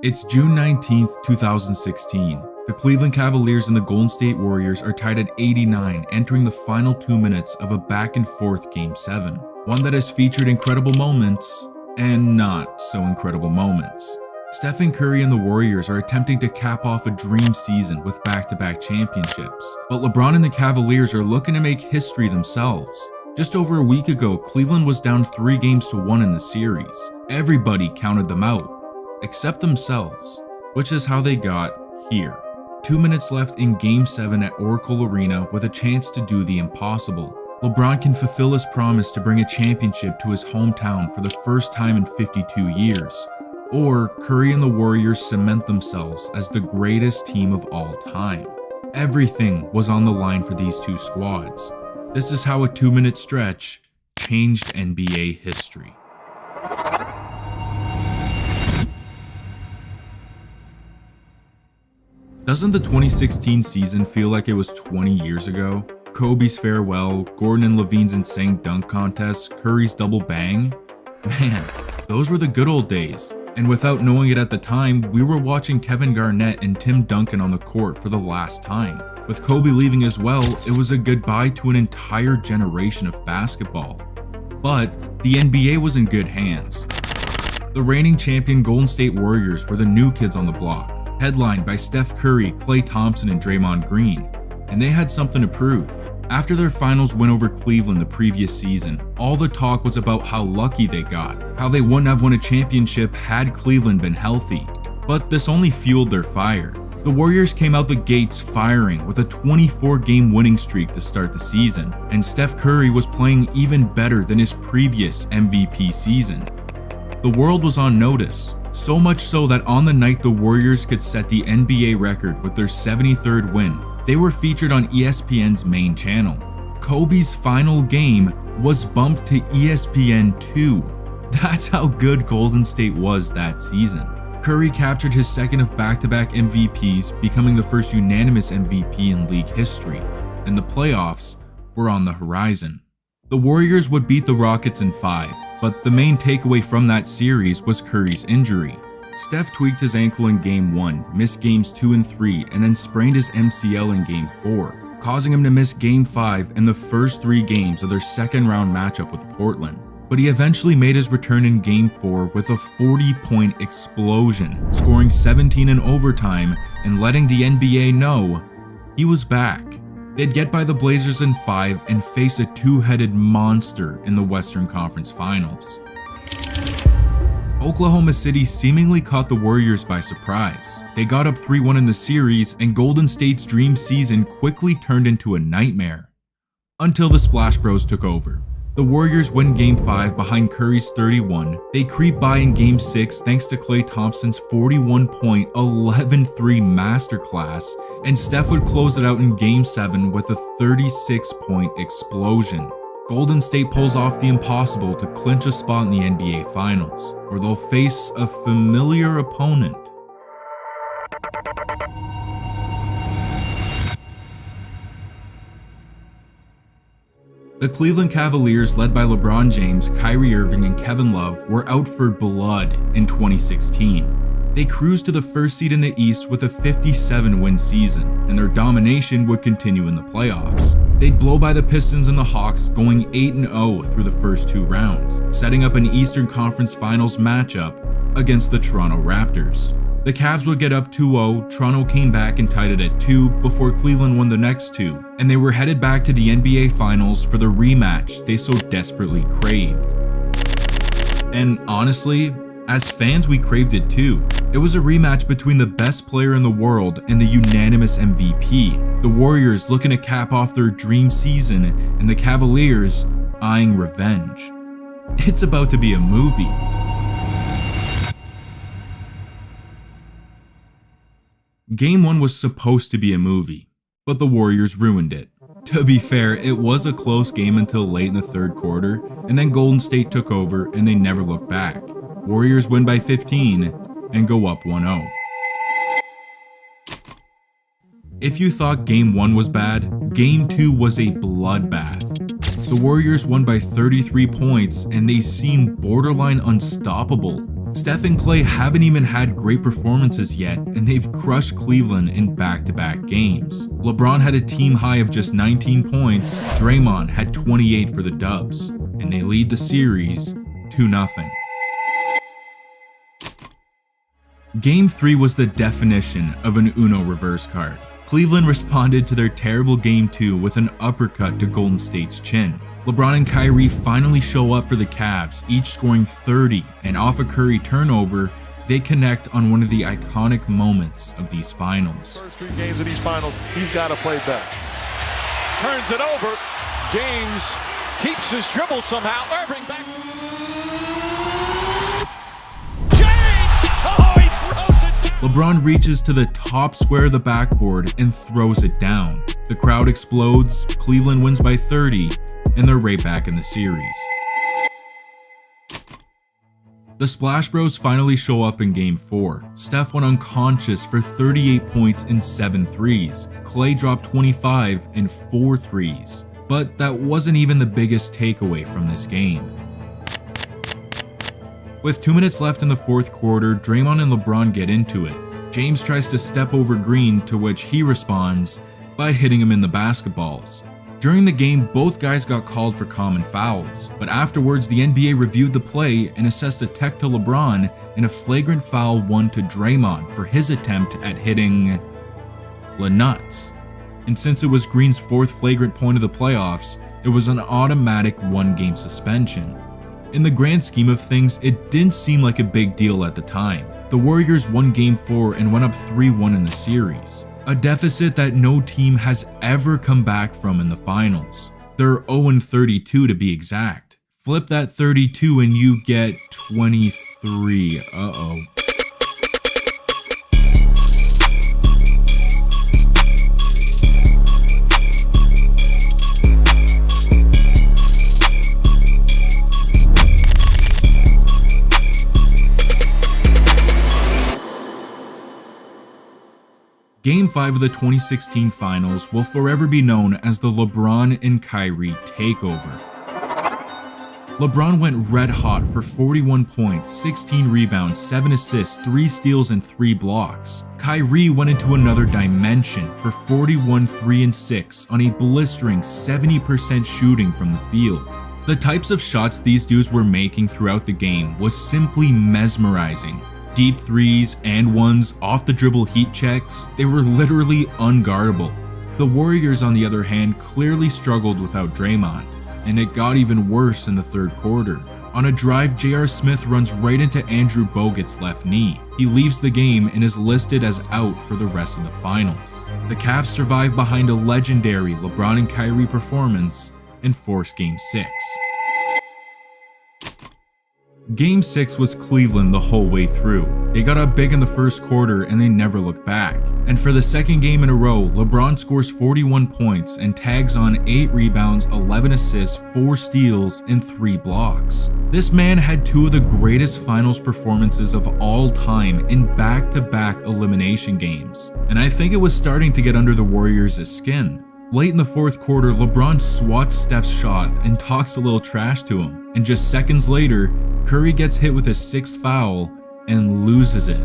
It's June 19th, 2016. The Cleveland Cavaliers and the Golden State Warriors are tied at 89, entering the final 2 minutes of a back-and-forth Game 7. One that has featured incredible moments and not so incredible moments. Stephen Curry and the Warriors are attempting to cap off a dream season with back-to-back championships, but LeBron and the Cavaliers are looking to make history themselves. Just over a week ago, Cleveland was down 3-1 in the series. Everybody counted them out, except themselves, which is how they got here. 2 minutes left in Game 7 at Oracle Arena with a chance to do the impossible. LeBron can fulfill his promise to bring a championship to his hometown for the first time in 52 years. Or Curry and the Warriors cement themselves as the greatest team of all time. Everything was on the line for these two squads. This is how a 2-minute stretch changed NBA history. Doesn't the 2016 season feel like it was 20 years ago? Kobe's farewell, Gordon and Levine's insane dunk contest, Curry's double bang? Man, those were the good old days. And without knowing it at the time, we were watching Kevin Garnett and Tim Duncan on the court for the last time. With Kobe leaving as well, it was a goodbye to an entire generation of basketball. But the NBA was in good hands. The reigning champion Golden State Warriors were the new kids on the block, headlined by Steph Curry, Klay Thompson, and Draymond Green, and they had something to prove. After their finals win over Cleveland the previous season, all the talk was about how lucky they got, how they wouldn't have won a championship had Cleveland been healthy. But this only fueled their fire. The Warriors came out the gates firing with a 24-game winning streak to start the season, and Steph Curry was playing even better than his previous MVP season. The world was on notice, so much so that on the night the Warriors could set the NBA record with their 73rd win, they were featured on ESPN's main channel. Kobe's final game was bumped to ESPN2. That's how good Golden State was that season. Curry captured his second of back-to-back MVPs, becoming the first unanimous MVP in league history, and the playoffs were on the horizon. The Warriors would beat the Rockets in 5, but the main takeaway from that series was Curry's injury. Steph tweaked his ankle in Game 1, missed Games 2 and 3, and then sprained his MCL in Game 4, causing him to miss Game 5 and the first 3 games of their second-round matchup with Portland. But he eventually made his return in Game 4 with a 40-point explosion, scoring 17 in overtime and letting the NBA know he was back. They'd get by the Blazers in 5 and face a two-headed monster in the Western Conference Finals. Oklahoma City seemingly caught the Warriors by surprise. They got up 3-1 in the series, and Golden State's dream season quickly turned into a nightmare. Until the Splash Bros took over. The Warriors win Game 5 behind Curry's 31. They creep by in Game 6 thanks to Klay Thompson's 41-point 11-3 masterclass, and Steph would close it out in Game 7 with a 36-point explosion. Golden State pulls off the impossible to clinch a spot in the NBA Finals, where they'll face a familiar opponent. The Cleveland Cavaliers, led by LeBron James, Kyrie Irving, and Kevin Love, were out for blood in 2016. They cruised to the first seed in the East with a 57-win season, and their domination would continue in the playoffs. They'd blow by the Pistons and the Hawks, going 8-0 through the first 2 rounds, setting up an Eastern Conference Finals matchup against the Toronto Raptors. The Cavs would get up 2-0, Toronto came back and tied it at 2 before Cleveland won the next 2, and they were headed back to the NBA Finals for the rematch they so desperately craved. And honestly, as fans we craved it too. It was a rematch between the best player in the world and the unanimous MVP, the Warriors looking to cap off their dream season and the Cavaliers eyeing revenge. It's about to be a movie. Game 1 was supposed to be a movie, but the Warriors ruined it. To be fair, it was a close game until late in the third quarter, and then Golden State took over and they never looked back. Warriors win by 15 and go up 1-0. If you thought Game 1 was bad, Game 2 was a bloodbath. The Warriors won by 33 points and they seemed borderline unstoppable. Steph and Klay haven't even had great performances yet, and they've crushed Cleveland in back-to-back games. LeBron had a team high of just 19 points, Draymond had 28 for the Dubs, and they lead the series 2-0. Game 3 was the definition of an Uno reverse card. Cleveland responded to their terrible Game 2 with an uppercut to Golden State's chin. LeBron and Kyrie finally show up for the Cavs, each scoring 30, and off a Curry turnover, they connect on one of the iconic moments of these finals. First 3 games of these finals, he's got to play better. Turns it over. James keeps his dribble somehow. Irving back. James! Oh, he throws it down. LeBron reaches to the top square of the backboard and throws it down. The crowd explodes, Cleveland wins by 30, and they're right back in the series. The Splash Bros finally show up in Game 4. Steph went unconscious for 38 points and 7 threes. Klay dropped 25 and 4 threes. But that wasn't even the biggest takeaway from this game. With 2 minutes left in the fourth quarter, Draymond and LeBron get into it. James tries to step over Green, to which he responds by hitting him in the basketballs. During the game, both guys got called for common fouls, but afterwards the NBA reviewed the play and assessed a tech to LeBron and a flagrant foul 1 to Draymond for his attempt at hitting LeNuts. And since it was Green's 4th flagrant point of the playoffs, it was an automatic 1-game suspension. In the grand scheme of things, it didn't seem like a big deal at the time. The Warriors won Game 4 and went up 3-1 in the series. A deficit that no team has ever come back from in the finals. They're 0-32 to be exact. Flip that 32 and you get 23. Uh-oh. Game 5 of the 2016 finals will forever be known as the LeBron and Kyrie takeover. LeBron went red hot for 41 points, 16 rebounds, 7 assists, 3 steals, and 3 blocks. Kyrie went into another dimension for 41, 3 and 6 on a blistering 70% shooting from the field. The types of shots these dudes were making throughout the game was simply mesmerizing. Deep threes and ones, off the dribble heat checks, they were literally unguardable. The Warriors, on the other hand, clearly struggled without Draymond, and it got even worse in the third quarter. On a drive, J.R. Smith runs right into Andrew Bogut's left knee. He leaves the game and is listed as out for the rest of the finals. The Cavs survive behind a legendary LeBron and Kyrie performance and force Game 6. Game 6 was Cleveland the whole way through. They got up big in the first quarter and they never looked back. And for the second game in a row, LeBron scores 41 points and tags on 8 rebounds, 11 assists, 4 steals, and 3 blocks. This man had 2 of the greatest finals performances of all time in back-to-back elimination games. And I think it was starting to get under the Warriors' skin. Late in the fourth quarter, LeBron swats Steph's shot and talks a little trash to him. And just seconds later, Curry gets hit with his 6th foul and loses it.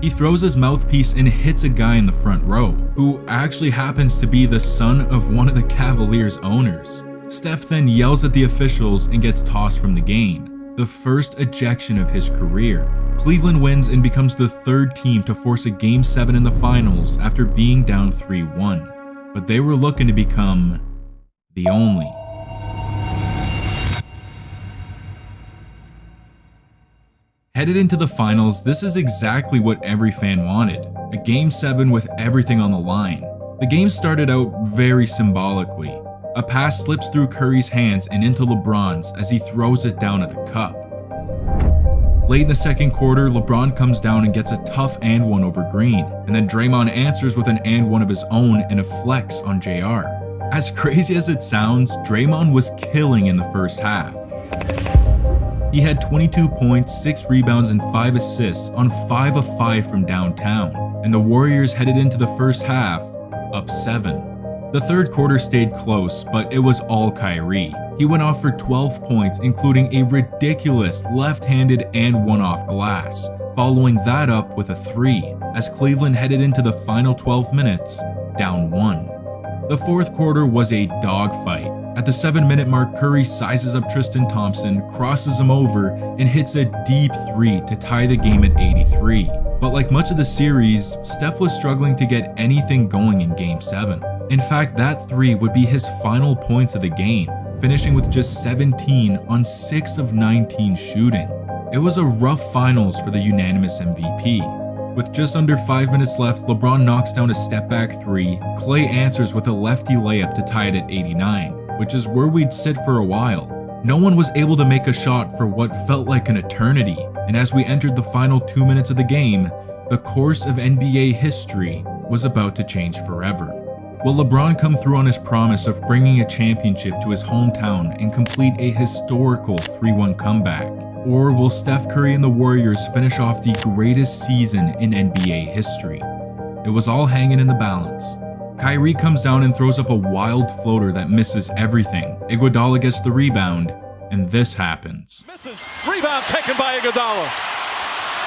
He throws his mouthpiece and hits a guy in the front row, who actually happens to be the son of one of the Cavaliers' owners. Steph then yells at the officials and gets tossed from the game, the first ejection of his career. Cleveland wins and becomes the 3rd team to force a Game 7 in the finals after being down 3-1, but they were looking to become the only. Headed into the finals, this is exactly what every fan wanted, a Game 7 with everything on the line. The game started out very symbolically. A pass slips through Curry's hands and into LeBron's as he throws it down at the cup. Late in the second quarter, LeBron comes down and gets a tough and one over Green, and then Draymond answers with an and one of his own and a flex on JR. As crazy as it sounds, Draymond was killing in the first half. He had 22 points, 6 rebounds, and 5 assists on 5 of 5 from downtown, and the Warriors headed into the first half up 7. The third quarter stayed close, but it was all Kyrie. He went off for 12 points, including a ridiculous left-handed and one off glass, following that up with a 3, as Cleveland headed into the final 12 minutes, down 1. The fourth quarter was a dogfight. At the 7-minute mark, Curry sizes up Tristan Thompson, crosses him over, and hits a deep 3 to tie the game at 83. But like much of the series, Steph was struggling to get anything going in Game 7. In fact, that 3 would be his final points of the game, finishing with just 17 on 6 of 19 shooting. It was a rough finals for the unanimous MVP. With just under 5 minutes left, LeBron knocks down a step-back 3, Klay answers with a lefty layup to tie it at 89, which is where we'd sit for a while. No one was able to make a shot for what felt like an eternity, and as we entered the final 2 minutes of the game, the course of NBA history was about to change forever. Will LeBron come through on his promise of bringing a championship to his hometown and complete a historical 3-1 comeback? Or will Steph Curry and the Warriors finish off the greatest season in NBA history? It was all hanging in the balance. Kyrie comes down and throws up a wild floater that misses everything. Iguodala gets the rebound, and this happens. Misses. Rebound taken by Iguodala.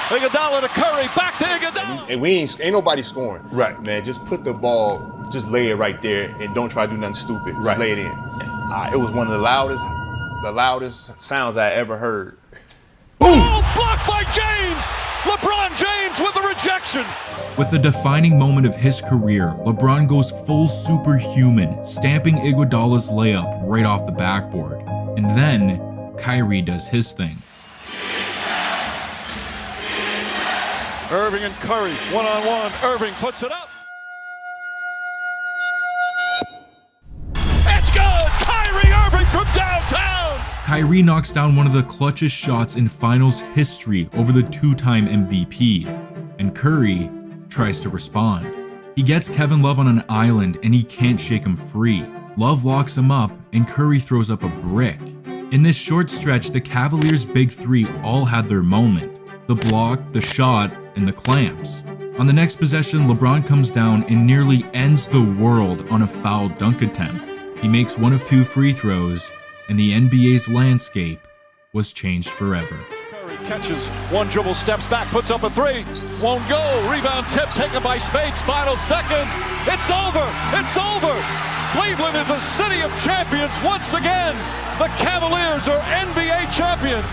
Iguodala to Curry, back to Iguodala. And ain't nobody scoring. Right, man. Just put the ball, just lay it right there, and don't try to do nothing stupid. Just lay it in. It was one of the loudest sounds I ever heard. Boom! Oh, blocked by James! LeBron James with the rejection! With the defining moment of his career, LeBron goes full superhuman, stamping Iguodala's layup right off the backboard. And then, Kyrie does his thing. Irving and Curry, one-on-one. Irving puts it up. It's good! Kyrie Irving from downtown! Kyrie knocks down one of the clutchest shots in finals history over the two-time MVP, and Curry tries to respond. He gets Kevin Love on an island and he can't shake him free. Love locks him up and Curry throws up a brick. In this short stretch, the Cavaliers' big 3 all had their moment. The block, the shot, and the clamps. On the next possession, LeBron comes down and nearly ends the world on a foul dunk attempt. He makes one of 2 free throws, and the NBA's landscape was changed forever. Curry catches, one dribble, steps back, puts up a 3, won't go, rebound tip taken by Spades, final seconds, it's over, it's over! Cleveland is a city of champions once again! The Cavaliers are NBA champions!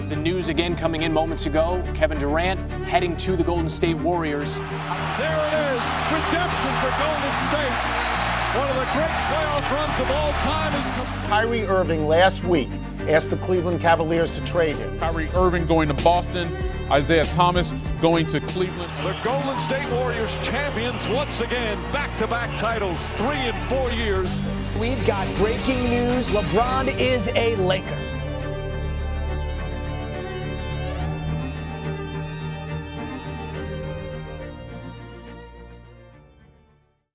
The news again coming in moments ago, Kevin Durant heading to the Golden State Warriors. There it is, redemption for Golden State. One of the great playoff runs of all time is Kyrie Irving last week asked the Cleveland Cavaliers to trade him. Kyrie Irving going to Boston, Isaiah Thomas going to Cleveland. The Golden State Warriors champions once again, back-to-back titles, 3 in 4 years. We've got breaking news. LeBron is a Laker.